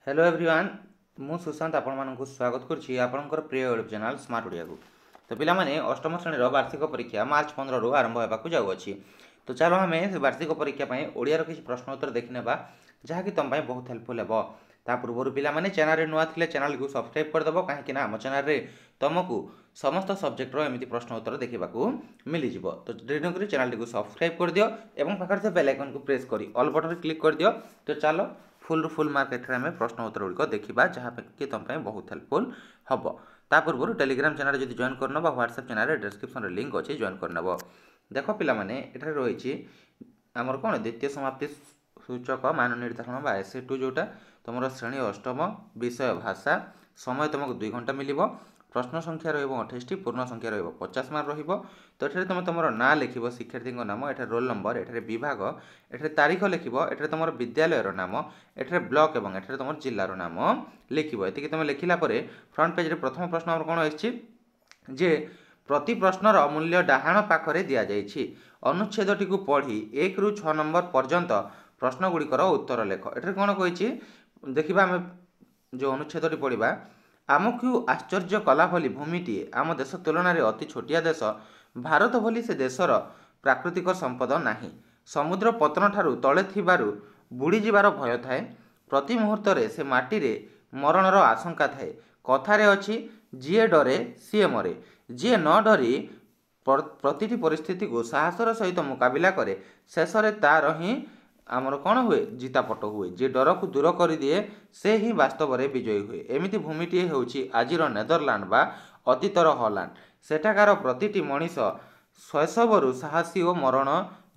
Hello everyone मु सुशांत आपको स्वागत करुच्ची आपंकर प्रिय यूट्यूब चैनल स्मार्ट ओडिया को। तो पिलामाने अष्टम श्रेणी वार्षिक परीक्षा मार्च 15 रु आरंभ होगा जाऊँगी। तो चलो आम वार्षिक परीक्षा ओडियार किसी प्रश्न उत्तर देखने जहाँकि तुम बहुत हेल्पफुल हे। ता पूर्व पिलामाने चैनल नुआ थे चैनल को सब्सक्राइब करदेव कहीं आम चैनल तुमको समस्त सब्जेक्टर एमती प्रश्न उत्तर देखा मिलज। तो डेरी नक चैनल को सब्सक्राइब कर दियो और पाखे बेल आइकन को प्रेस कर ऑल बटन क्लिक कर दियो। तो चलो फुल फुल मार्क एम प्रश्न उत्तर गुड़िक देखा जहाँ कि तुम बहुत हेल्पफुल हम। ता पूर्व टेलीग्राम चैनल जब जॉइन करन व्हाट्सएप चैनल डिस्क्रिप्शन लिंक अच्छे जॉइन करनब। देख पिलामाने एठारे रही आमर कौन द्वितीय समाप्ति सूचक मान निर्धारण बा एसे2 जोटा तुम श्रेणी अष्टम विषय भाषा समय तुमको 2 घंटा मिल। प्रश्न संख्या रही पूर्ण संख्या रही 50 मार्क रही। तो ये तुम तुम ना लिख शिक्षार्थी नाम एठारे रोल नंबर एठारे विभाग एठारे तारीख लिख एठारे तुम विद्यालयर नाम एठारे ब्लॉक और एठारे तुम जिलार नाम लिख ये तुम लिखला फ्रंट पेज प्रथम प्रश्न आम कौन आछि जे प्रति प्रश्नर मूल्य डाहाण पाखरे दिया जाइछि अनुच्छेदटी को पढ़ी 1 रु 6 नंबर पर्यंत प्रश्न गुड़िकर उत्तर लेख। एठारे कौन कही देखा आम जो अनुच्छेदटी पढ़ा आमको आश्चर्य कला भली भूमिटी आम देश तुलन में अति छोटिया देश भारत भली से देशर प्राकृतिक संपद नाही समुद्र पतन ठारू तले थिबारु बुड़ी जिबार भय थाए प्रति मुहूर्त से माटी रे मरणर आशंका थाए कथारे अछि जीए डरे सीए मरे जीए न डरी प्रतिटी परिस्थिति को साहसर सहित मुकाबिला करे शेष में तार ही आमर कौन हुए जितापट हुए जे डर को दूर कर दिए से ही वास्तव में विजयी हुए। एमती भूमिटी होउछि आजिर नेदरलैंड बा अतीतर हॉलैंड सेठाकार प्रतिटी मनीष शैशवरु साहसी और मरण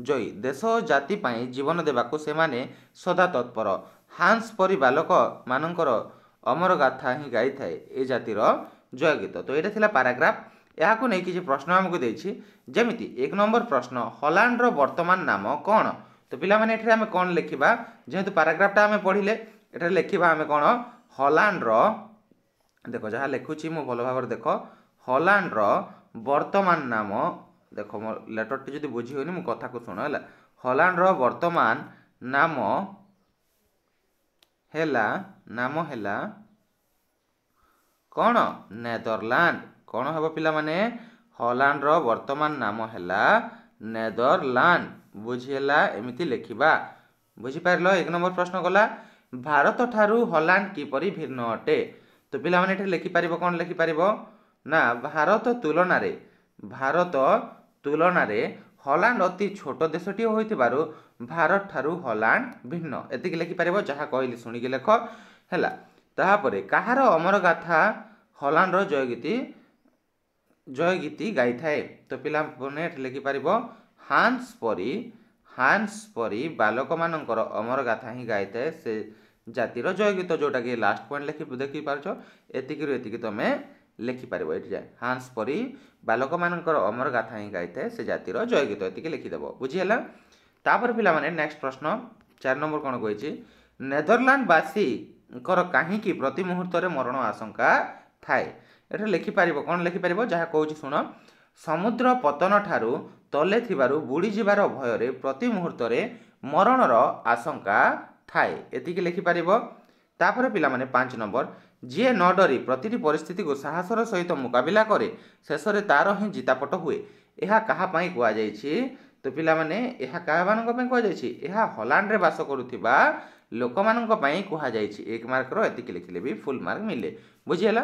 जयी देश और जाति पाई जीवन देवाकू से माने सदा तत्पर हांस परी बालक मानकर अमर गाथा ही गाई थाए ए जातिर जय गीत। तो ये थिला पैराग्राफ या नहीं किसी प्रश्न आमको देछि जेमिति 1 नंबर प्रश्न हॉलैंड रो वर्तमान नाम कौन। तो पिला माने एठारे आमे कौन लिखिबा जेहेतु पैराग्राफटा आमे पढ़िले एठारे लिखिबा आमे कौन हॉलैंड रो देखो जहाँ लिखुची मु भल भाव देख हॉलैंड रो वर्तमान नाम देख मो लेटर टी जदि बुझी होनी मु कथा को सुनो हला हॉलैंड रो वर्तमान नाम हेला कौन नेदरलैंड कौन हम पिला माने हॉलैंड रो वर्तमान नाम हेला नेदरलैंड बुझीला एमती लिखा बुझीपार। 1 नंबर प्रश्न गला भारत ठारू हॉलैंड किपरि भिन्न अटे। तो पिला माने एठे लिखिपार कौन लिखिपार ना भारत तुलन हॉलैंड अति छोट देशटी होइतिबारु भारत ठारू हॉलैंड भिन्न एतिक लिखिपार जहाँ कहली शुणिकी लेख है। ताहापरे कहार अमर गाथा हॉलैंड रो जय गीति गाई थाए। तो पिला माने लिखिपार हांस परी बालक मानकर अमर गाथा ही गाई थाए से जातिर जय गीत जोटा कि लास्ट पॉइंट देखी पार्छ एतिक तुम लिखिपार ये जाए हांस परी बालक मानकर अमर गाथा ही गाई थाए से जातिर जय गीत एतिक लिखिदेव बुझीगला। तापर पिला माने नेक्स्ट प्रश्न 4 नंबर कौन कही नेदरलैंड बासी कहीं प्रति मुहूर्त मरण आशंका थाए। एटा लिखिपार कौन लिखिपार जहाँ कहूँ शुण समुद्र पतन ठारू तले थिबारु बुड़ी जिबार भय प्रति मुहूर्त मरणर आशंका थाए एतिक लिखिपार। तापर पिला माने 5 नंबर जीए न डरी प्रतिटी परिस्थिति को साहसर सहित मुकाबिला करे शेष में तार ही जितापट हुए यह कहा कह जाइछि। तो पिला माने यह क्या कह जाइछि हॉलैंड रे बास करुथिबा लोक मानक पई कह जाइछि 1 मार्क रो एतिक लिखिले भी फुल मार्क मिले बुझीला।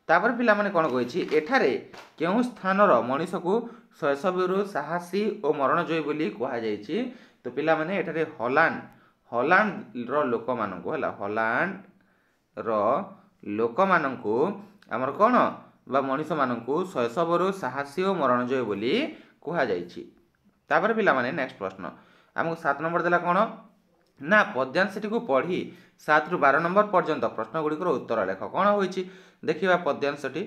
तापर पिला माने कौन कही एठारे केउ स्थानर मनीष को शैशवरु साहसी और मरण जयी बोली कह जाइछि। तो पिला माने एठारे हॉलैंड रो लोक मानकु हला हॉलैंड रो लोक मानकु हमर कोन बा मनीष मानकु शैशवरु साहसी और मरण जयी बोली कह जाइछि। तापर पिला माने नेक्स्ट प्रश्न हमको 7 नंबर देला कौन ना पद्यांशटी को पढ़ी 7 रु 12 नंबर पर्यंत प्रश्न गुड़िकर उत्तर लेख कौन होइछि देखिबा पद्यांशटी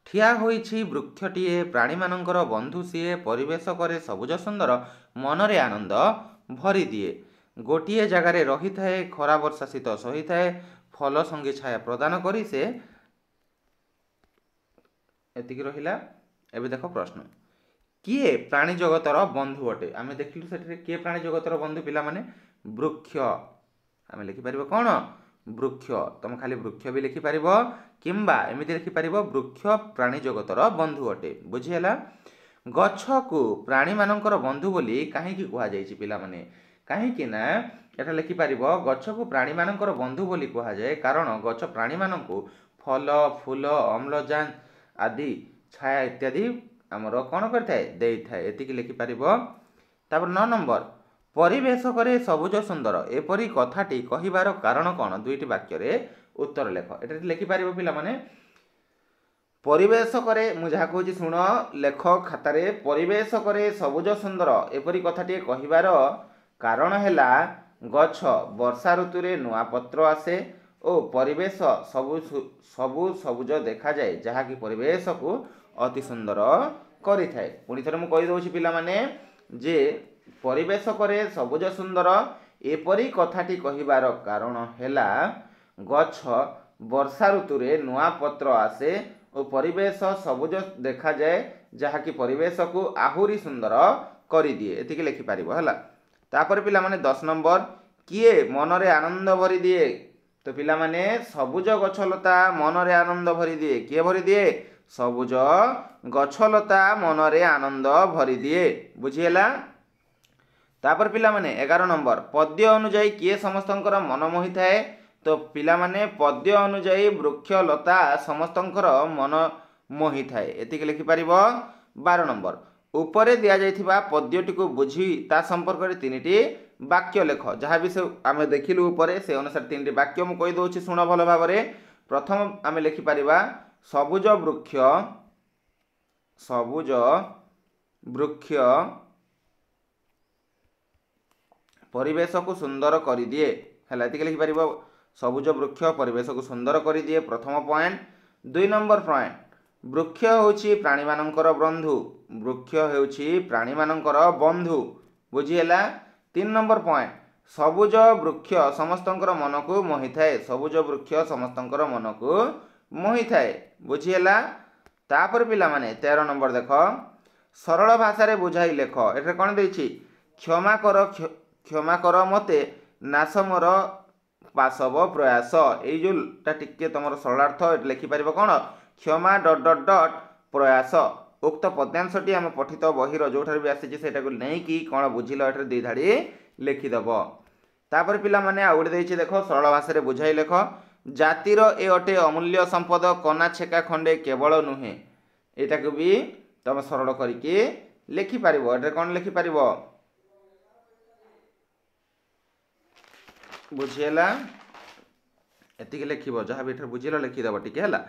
ठिया होइछि वृक्षटीए प्राणी मानकर बंधु सीए परिवेश करे सबुज सुंदर मनरे आनंद भरी दिए गोटिए जगार रही थाए खरा वर्षा शीत सही थाए फल संगी छाया प्रदान करी से एतिक रहिला। एबे देखो प्रश्न किए प्राणी जगतर बंधु अटे आमे देखलु सेठरे किए प्राणी जगतर बंधु पिला माने वृक्ष आमे लिखि परिबो कोन ବୃକ୍ଷ ତୁମେ ଖାଲି ବୃକ୍ଷ ବି ଲେଖିପାରିବ କିମ୍ବା ଏମିତି ଲେଖିପାରିବ ବୃକ୍ଷ ପ୍ରାଣୀ ଜଗତର ବନ୍ଧୁ ଅଟେ। ବୁଝିହେଲା। ଗଛକୁ ପ୍ରାଣୀମାନଙ୍କର ବନ୍ଧୁ ବୋଲି କାହିଁକି କୁହାଯାଇଛି ପିଲାମାନେ? କାହିଁକି ନା ଏଟା ଲେଖିପାରିବ ଗଛକୁ ପ୍ରାଣୀମାନଙ୍କର ବନ୍ଧୁ ବୋଲି କୁହାଯାଏ କାରଣ ଗଛ ପ୍ରାଣୀମାନଙ୍କୁ ଫଲ ଫୁଲ ଅମ୍ଳଜାନ ଆଦି ଛାୟା ଇତ୍ୟାଦି ଆମର କ'ଣ କରିଥାଏ? ଦେଇଥାଏ। ଏତିକି ଲେଖିପାରିବ। ତାପରେ 9 ନମ୍ବର, ପରିବେଶ କରେ ସବୁଜ ସୁନ୍ଦର ଏପରି କଥାଟି କହିବାର କାରଣ କ'ଣ? ଦୁଇଟି ବାକ୍ୟରେ ଉତ୍ତର ଲେଖ। ଏଠାରେ ଲେଖିପାରିବ ପିଲାମାନେ। ପରିବେଶ କରେ, ମୁଁ ଯାହା କହୁଛି ଶୁଣ, ଲେଖ ଖାତାରେ। ପରିବେଶ କରେ ସବୁଜ ସୁନ୍ଦର ଏପରି କଥାଟିଏ କହିବାର କାରଣ ହେଲା ଗଛ ବର୍ଷା ଋତୁରେ ନୂଆ ପତ୍ର ଆସେ ଓ ପରିବେଶ ସବୁ ସବୁଜ ଦେଖାଯାଏ, ଯାହାକି ପରିବେଶକୁ ଅତି ସୁନ୍ଦର କରିଥାଏ। ପୁଣି ଥରେ ମୁଁ କହିଦେଉଛି ପିଲାମାନେ ଯେ ପରିବେଶ କରେ ସବୁଜ ସୁନ୍ଦର ଏପରି କଥାଟି କହିବାର କାରଣ ହେଲା ଗଛ ବର୍ଷା ଋତୁରେ ନୂଆ ପତ୍ର ଆସେ ଓ ପରିବେଶ ସବୁଜ ଦେଖାଯାଏ, ଯାହାକି ପରିବେଶକୁ ଆହୁରି ସୁନ୍ଦର କରିଦିଏ। ଏତିକି ଲେଖିପାରିବ ହେଲା। ତାପରେ ପିଲାମାନେ 10 ନମ୍ବର, କିଏ ମନରେ ଆନନ୍ଦ ଭରିଦିଏ? ତ ପିଲାମାନେ ସବୁଜ ଗଛଲତା ମନରେ ଆନନ୍ଦ ଭରିଦିଏ। କିଏ ଭରିଦିଏ? ସବୁଜ ଗଛଲତା ମନରେ ଆନନ୍ଦ ଭରିଦିଏ। ବୁଝିହେଲା। ତାପରେ ପିଲାମାନେ 11 ନମ୍ବର, ପଦ୍ୟ ଅନୁଯାୟୀ କିଏ ସମସ୍ତଙ୍କର ମନ ମୋହିଥାଏ? ତ ପିଲାମାନେ ପଦ୍ୟ ଅନୁଯାୟୀ ବୃକ୍ଷଲତା ସମସ୍ତଙ୍କର ମନ ମୋହିଥାଏ। ଏତିକି ଲେଖିପାରିବ। 12 ନମ୍ବର, ଉପରେ ଦିଆଯାଇଥିବା ପଦ୍ୟଟିକୁ ବୁଝି ତା ସମ୍ପର୍କରେ 3ଟି ବାକ୍ୟ ଲେଖ। ଯାହା ବି ଆମେ ଦେଖିଲୁ ଉପରେ ସେ ଅନୁସାରେ 3ଟି ବାକ୍ୟ ମୁଁ କହିଦେଉଛି, ଶୁଣ ଭଲ ଭାବରେ। ପ୍ରଥମ ଆମେ ଲେଖିପାରିବା ସବୁଜ ବୃକ୍ଷ ପରିବେଶକୁ ସୁନ୍ଦର କରିଦିଏ। ହେଲା, ଏତିକି ଲେଖିପାରିବ। ସବୁଜ ବୃକ୍ଷ ପରିବେଶକୁ ସୁନ୍ଦର କରିଦିଏ, ପ୍ରଥମ ପଏଣ୍ଟ। 2 ନମ୍ବର ପଏଣ୍ଟ, ବୃକ୍ଷ ହେଉଛି ପ୍ରାଣୀମାନଙ୍କର ବନ୍ଧୁ। ବୃକ୍ଷ ହେଉଛି ପ୍ରାଣୀମାନଙ୍କର ବନ୍ଧୁ। ବୁଝିହେଲା। 3 ନମ୍ବର ପଏଣ୍ଟ, ସବୁଜ ବୃକ୍ଷ ସମସ୍ତଙ୍କର ମନକୁ ମୋହିଥାଏ। ସବୁଜ ବୃକ୍ଷ ସମସ୍ତଙ୍କର ମନକୁ ମୋହିଥାଏ। ବୁଝିହେଲା। ତାପରେ ପିଲାମାନେ 13 ନମ୍ବର ଦେଖ, ସରଳ ଭାଷାରେ ବୁଝାଇ ଲେଖ। ଏଠାରେ କ'ଣ ଦେଇଛି? କ୍ଷମା କର ମୋତେ ନାଶ ମୋର ପାଶବ ପ୍ରୟାସ। ଏଇ ଯେଉଁଟା ଟିକେ ତୁମର ସରଳାର୍ଥ, ଏଠି ଲେଖିପାରିବ କ'ଣ? କ୍ଷମା ... ପ୍ରୟାସ। ଉକ୍ତ ପଦ୍ୟାଂଶଟି ଆମେ ପଠିତ ବହିର ଯେଉଁଠାରେ ବି ଆସିଛି ସେଇଟାକୁ ନେଇକି କ'ଣ ବୁଝିଲ ଏଠାରେ 2 ଧାଡ଼ି ଲେଖିଦେବ। ତାପରେ ପିଲାମାନେ ଆଉ ଗୋଟେ ଦେଇଛି ଦେଖ, ସରଳ ଭାଷାରେ ବୁଝାଇ ଲେଖ। ଜାତିର ଏ ଅଟେ ଅମୂଲ୍ୟ ସମ୍ପଦ, କନା ଛେକା ଖଣ୍ଡେ କେବଳ ନୁହେଁ। ଏଇଟାକୁ ବି ତମେ ସରଳ କରିକି ଲେଖିପାରିବ। ଏଠାରେ କ'ଣ ଲେଖିପାରିବ? ବୁଝିହେଲା। ଏତିକି ଲେଖିବ। ଯାହା ବି ଏଠାରେ ବୁଝିଲ ଲେଖିଦେବ ଟିକେ ହେଲା।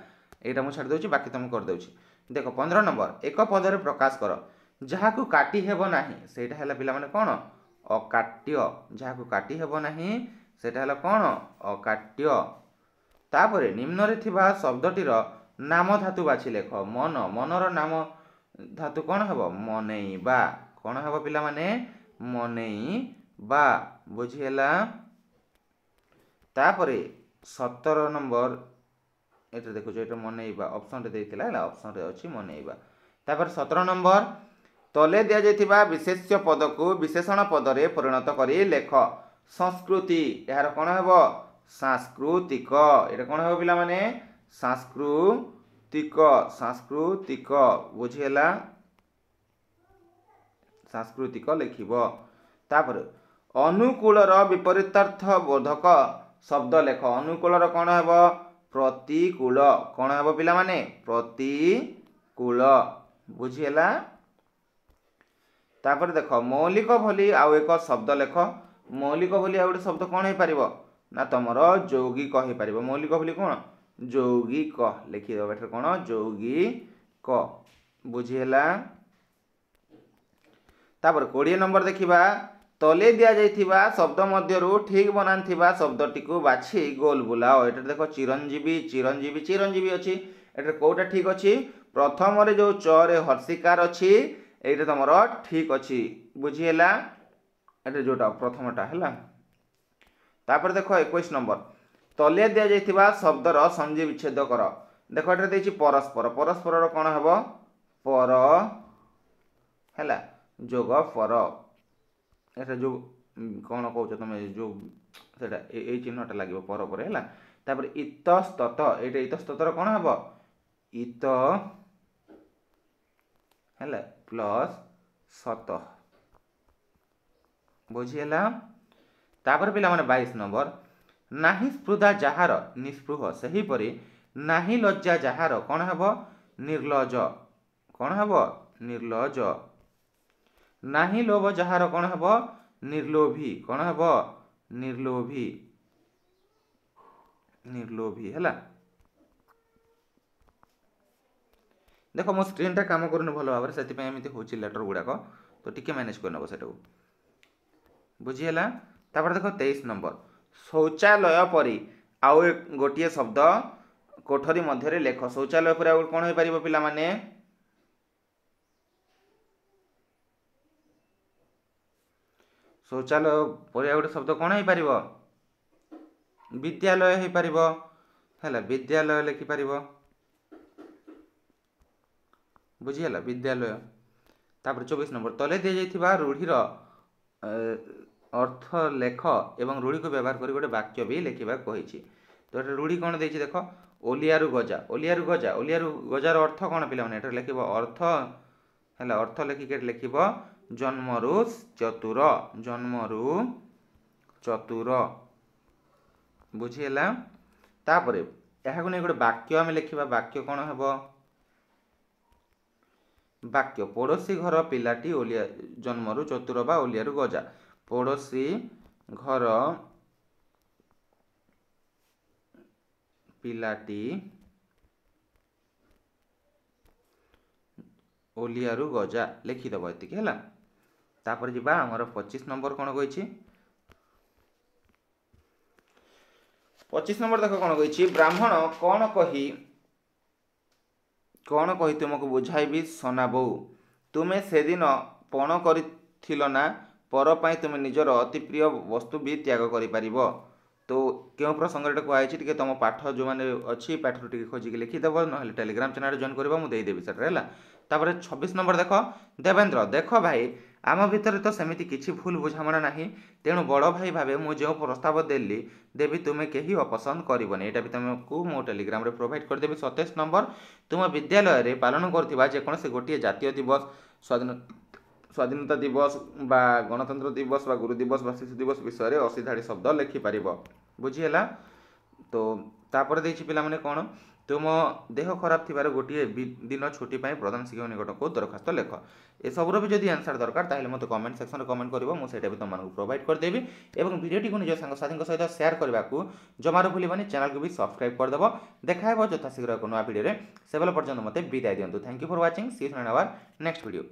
ଏଇଟା ମୁଁ ଛାଡ଼ି ଦେଉଛି, ବାକି ତୁମେ କରିଦେଉଛି। ଦେଖ 15 ନମ୍ବର, ଏକ ପଦରେ ପ୍ରକାଶ କର। ଯାହାକୁ କାଟି ହେବ ନାହିଁ ସେଇଟା ହେଲା ପିଲାମାନେ କ'ଣ? ଅକାଟ୍ୟ। ଯାହାକୁ କାଟି ହେବ ନାହିଁ ସେଇଟା ହେଲା କ'ଣ? ଅକାଟ୍ୟ। ତାପରେ ନିମ୍ନରେ ଥିବା ଶବ୍ଦଟିର ନାମ ଧାତୁ ବାଛି ଲେଖ। ମନର ନାମ ଧାତୁ କ'ଣ ହେବ? ମନେଇବା। କ'ଣ ହେବ ପିଲାମାନେ? ମନେଇବା। ବୁଝିହେଲା। ତାପରେ 17 ନମ୍ବର, ଏଠି ଦେଖୁଛ, ଏଇଟା ମନେଇବା ଅପସନ୍ରେ ଦେଇଥିଲା ହେଲା, ଅପସନ୍ରେ ଅଛି ମନେଇବା। ତାପରେ 17 ନମ୍ବର, ତଲେ ଦିଆଯାଇଥିବା ବିଶେଷ୍ୟ ପଦକୁ ବିଶେଷଣ ପଦରେ ପରିଣତ କରି ଲେଖ। ସଂସ୍କୃତି, ଏହାର କ'ଣ ହେବ? ସାଂସ୍କୃତିକ। ଏଇଟା କ'ଣ ହେବ ପିଲାମାନେ? ସାଂସ୍କୃତିକ। ବୁଝିହେଲା। ସାଂସ୍କୃତିକ ଲେଖିବ। ତାପରେ ଅନୁକୂଳର ବିପରୀତାର୍ଥ ବୋଧକ ଶବ୍ଦ ଲେଖ। ଅନୁକୂଳର କ'ଣ ହେବ? ପ୍ରତିକୂଳ। କ'ଣ ହେବ ପିଲାମାନେ? ପ୍ରତିକୂଳ। ବୁଝିହେଲା। ତାପରେ ଦେଖ, ମୌଳିକ ଭଳି ଆଉ ଏକ ଶବ୍ଦ ଲେଖ। ମୌଳିକ ଭଳି ଆଉ ଗୋଟେ ଶବ୍ଦ କ'ଣ ହେଇପାରିବ? ନା ତମର ଯୌଗିକ ହେଇପାରିବ। ମୌଳିକ ଭଳି କ'ଣ? ଯୌଗିକ ଲେଖିଦେବ। ଏଠାରେ କ'ଣ? ଯୌଗିକ। ବୁଝିହେଲା। ତାପରେ 20 ନମ୍ବର ଦେଖିବା, ତଲେ ଦିଆଯାଇଥିବା ଶବ୍ଦ ମଧ୍ୟରୁ ଠିକ୍ ବନାନ ଥିବା ଶବ୍ଦଟିକୁ ବାଛି ଗୋଲ ବୁଲାଅ। ଏଠାରେ ଦେଖ ଚିରଞ୍ଜୀବୀ ଅଛି। ଏଠାରେ କେଉଁଟା ଠିକ୍ ଅଛି? ପ୍ରଥମରେ ଯେଉଁ ଚରେ ହର୍ଷିକାର ଅଛି এইটা তোমার ঠিক ଅଛି। ବୁଝିହେଲା। এটা ଯେଉଁଟା ପ୍ରଥମଟା ହେଲା। ତାପରେ ଦେଖ 21 ନମ୍ବର, ତଲେ ଦିଆଯାଇଥିବା ଶବ୍ଦର ସଂଯି ବିଚ୍ଛେଦ କର। ଦେଖ ଏଠାରେ ଦେଇଛି ପରସ୍ପର। ପରସ୍ପରର କ'ଣ ହେବ? ପର ହେଲା ଯୋଗ ପର। ଏଠାରେ ଯୋଉ कौन कौच तुम जो सेटा ए चिन्हटा लगे पर पर है तापर इतस्तत ये इतस्ततर कौन हम इत है प्लस सत बुझीगला तापर पिला माने 22 नंबर नाही स्पृधा जहार निस्पृह सेहीपरि नाही लज्जा जहार कौन हम निर्लज कौन हम निर्लज नाही लोभ जहार कौन हम निर्लोभी कौन हम निर्लोभी निर्लोभी है देख मो स्क्रीन टा काम कर भल भाव से हूँ लेटर गुड़ाक तो टिके मैनेज करनब से बुझीगला तापर देख 23 नंबर शौचालय परी आउ गोटे शब्द कोठरी मध्य लेख शौचालय पर आउ कौन हो पार पिला माने शौचालय पर गोटे शब्द कौन हो पार विद्यालय हो पार है विद्यालय लिखिपर बुझीगला विद्यालय तापर 24 नंबर तले दी जाइथिबा रूढ़ीर अर्थ लेख एवं रूढ़ी को व्यवहार कर गोटे वाक्य भी लिखा कही तो ये रूढ़ी कौन देख देख ओलियारू गजा ओलियारू गजा ओलियारू गजार अर्थ कौन पे लिख अर्थ है अर्थ लिखिक लिख जन्मरु चतुर जन्मरु चतुर बुझीगला तापर यह नहीं गोटे वाक्य आम लिखा वाक्य कौन हम वाक्य पड़ोशी घर पिलाटी ओलिया जन्मरु चतुर बा ओलियारू गजा पड़ोशी घर पिलाटी ओलियारू गजा लिखिदेव एतिक है तापर जीवा आमर 25 नंबर कौन कही 25 नंबर देख कौन कही ब्राह्मण कौन कही तुमको बुझाइबी सना बो तुम्हें से दिन पण कर ना पर पाई तुम निजर अति प्रिय वस्तु भी त्याग कर तो क्यों प्रसंग कहुई तुम पाठ जो मैंने अच्छी पाठ टी खोजिक लिखिदेव ना टेलीग्राम चैनल जॉइन कर मुझेदेवी से तापर 26 नंबर देख देवेंद्र देख भाई आम भितर तो सेमती किसी भूल बुझामणा नहीं तेणु बड़ भाई भावे मुझे जो प्रस्ताव देवी तुम्हें कहीं अपसंद करबनी यहाँ भी तुमको मो टेलीग्राम प्रोवाइड करदेवी 27 नंबर तुम विद्यालय पालन कर गोटे जातीय दिवस स्वाधीनता दिवस बा गणतंत्र दिवस बा गुरु दिवस बा शिशु दिवस विषय 80 धाड़ी शब्द लिखिपर बुझीगला तो तापर देखिए पिला माने कौन तुम देह खराब थी गोटे दिन छुट्टी प्रधान शिक्षक निकट को दरखास्त लेख ए सबूर भी जब आंसर दरकार ताहले मत कमेंट सेक्शन में कमेंट कर मुझे भी तुमको प्रोवाइड करदेवी और भिडियोटी को निज सांगसाथी सहित सेयार करने को जमार भूलबानी चैनल को भी सब्सक्राइब करदेव देखा यथाशीघ्र एक नुआ भिडियो से पर्यटन मत विदाय दिंतु thank you for watching see you in our next video.